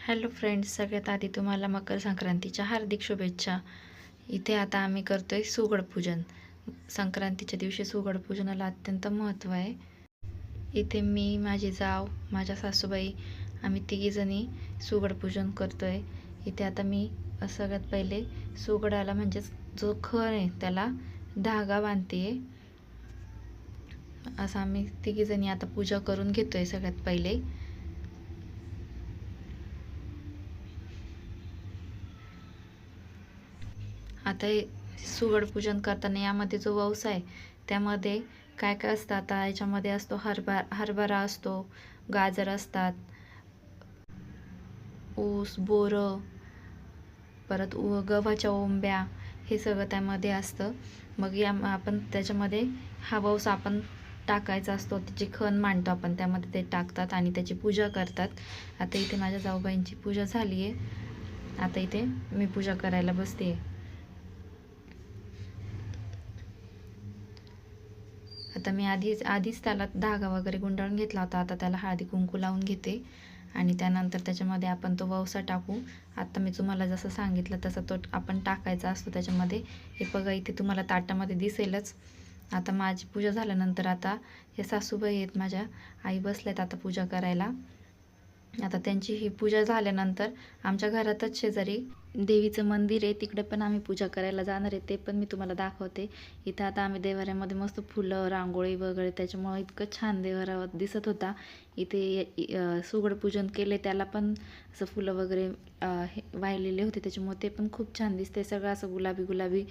Hello friends, सगळ्यात आधी तुम्हाला मकर संक्रांतीच्या हार्दिक शुभेच्छा. इथे आता आम्ही करतोय सुगड पूजन. संक्रांतीच्या दिवशी सुगड पूजनाला अत्यंत महत्त्व आहे. इथे मी, माझी जाव, माझ्या सासूबाई आम्ही तिघीजणी सुगड पूजन करतोय. इथे आता मी सगळ्यात पहिले सुगडाला म्हणजेच जो खण आहे त्याला धागा बांधते. असं आम्ही तिघीजणी आता पूजा करून घेतोय. सगळ्यात पहिले आता सुगड पूजन करताना यामध्ये जो वौसा आहे त्यामध्ये काय काय असतं. आता याच्यामध्ये असतो हरभरा असतो, गाजर असतात, ऊस, बोरं, परत गव्हाच्या ओंब्या, हे सगळं त्यामध्ये असतं. मग आपण त्याच्यामध्ये हा वौसा आपण टाकायचा असतो. त्याची खण मांडतो आपण, त्यामध्ये ते टाकतात आणि त्याची पूजा करतात. आता इथे माझ्या जाऊबाईंची पूजा झाली आहे. आता इथे मी पूजा करायला बसते. आता मी आधीच त्याला धागा वगैरे गुंडाळून घेतला होता. आता त्याला हळदी कुंकू लावून घेते आणि त्यानंतर त्याच्यामध्ये आपण तो वौसा टाकू. आता मी तुम्हाला जसं सांगितलं तसं तो आपण टाकायचा असतो त्याच्यामध्ये. हे बघा, इथे तुम्हाला ताटामध्ये दिसेलच. आता माझी पूजा झाल्यानंतर आता हे सासूबाई आहेत माझ्या, आई बसल्यात आता पूजा करायला. आता त्यांची ही पूजा झाल्यानंतर आमच्या घरातच शेजारी देवीचं मंदिर आहे, तिकडे पण आम्ही पूजा करायला जाणार आहे. ते पण मी तुम्हाला दाखवते. इथं आता आम्ही देवाऱ्यामध्ये मस्त फुलं, रांगोळी वगैरे, त्याच्यामुळे इतकं छान देवारा दिसत होता. इथे सुगड पूजन केले, त्याला पण असं फुलं वगैरे वाहिलेले होते, त्याच्यामुळे ते पण खूप छान दिसते. सगळं असं गुलाबी गुलाबी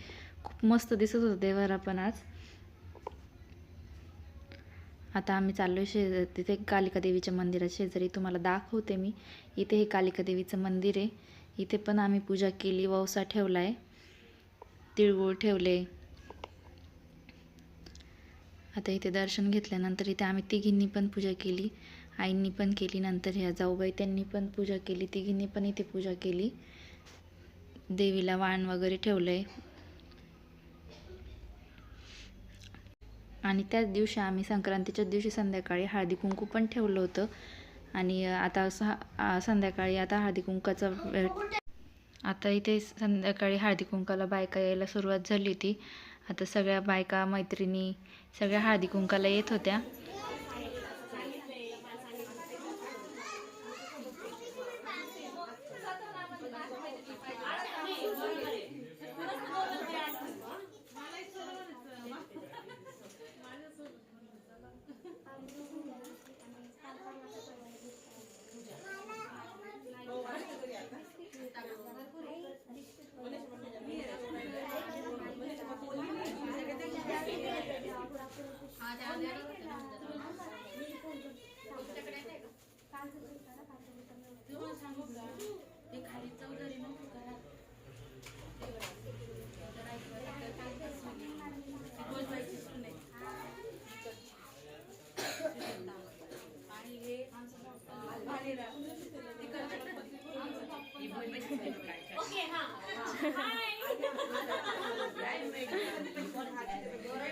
खूप मस्त दिसत होतं देवारा पण आज. आता आम्ही चाललो तिथे कालिका देवीच्या मंदिरात शेजारी, तुम्हाला दाखवते मी. इथे हे कालिका देवीचं मंदिर आहे. इथे पण आम्ही पूजा केली, वौसा ठेवला आहे, तिळगुळ ठेवले. आता इथे दर्शन घेतल्यानंतर इथे आम्ही तिघींनी पण पूजा केली, आईंनी पण केली. नंतर ह्या जाऊबाई त्यांनी पण पूजा केली, तिघींनी पण इथे पूजा केली. देवीला वाण वगैरे ठेवलंय. आणि त्याच दिवशी आम्ही संक्रांतीच्या दिवशी संध्याकाळी हळदी कुंकू पण ठेवलं होतं. आणि आता संध्याकाळी आता हळदी कुंकाचा वेळ. आता इथे संध्याकाळी हळदी कुंकाला बायका यायला सुरुवात झाली होती. आता सगळ्या बायका मैत्रिणी सगळ्या हळदी कुंकाला येत होत्या.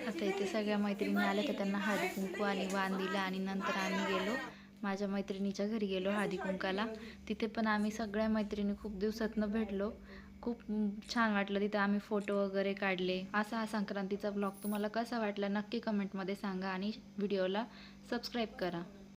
आता इथे सगळ्या मैत्रिणी आल्या तर त्यांना हळदी कुंकू आणि वाण दिलं आणि नंतर आम्ही गेलो माझ्या मैत्रिणीच्या घरी गेलो हळदी कुंकाला. तिथे पण आम्ही सगळ्या मैत्रिणी खूप दिवसातनं भेटलो. खूप छान वाटलं. तिथे आम्ही फोटो वगैरे काढले. असा हा संक्रांतीचा ब्लॉग तुम्हाला कसा वाटला नक्की कमेंटमध्ये सांगा आणि व्हिडिओला सबस्क्राईब करा.